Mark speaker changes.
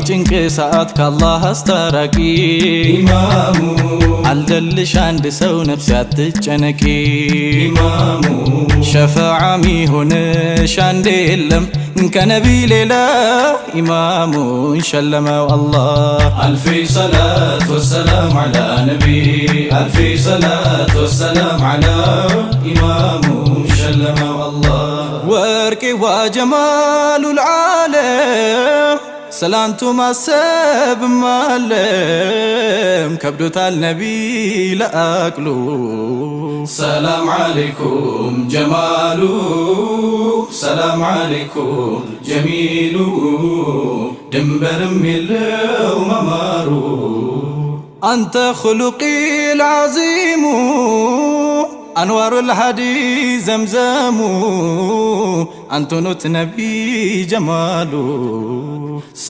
Speaker 1: በሚጭንቅ ሰዓት ከአላህ አስታራቂ
Speaker 2: ኢማሙ
Speaker 1: አለልሽ አንድ ሰው ነፍስ አትጨነቂ
Speaker 2: ኢማሙ
Speaker 1: ሸፋዓሚ ሆነሽ አንዴ የለም ከነቢ ሌላ ኢማሙን ሸለመው አላህ
Speaker 2: አልፊ ሰላት ወሰላም ዐላ ነቢ አልፊ ሰላት ወሰላም ዐላ ኢማሙ ሸለመው አላህ
Speaker 1: ወርቄዋ ጀማሉል ዓለም ስላንቱ ማሰብ ማለም ከብዶታል ነቢ ለአቅሉ
Speaker 2: ሰላም ዓለይኩም ጀማሉ ሰላም ዓለይኩም ጀሚሉ ድንበርም የለው መማሩ
Speaker 1: አንተ ኹሉቂል ዓዚሙ አንዋሩል ሃዲ ዘምዘሙ አንተኖት ነቢ ጀማሉ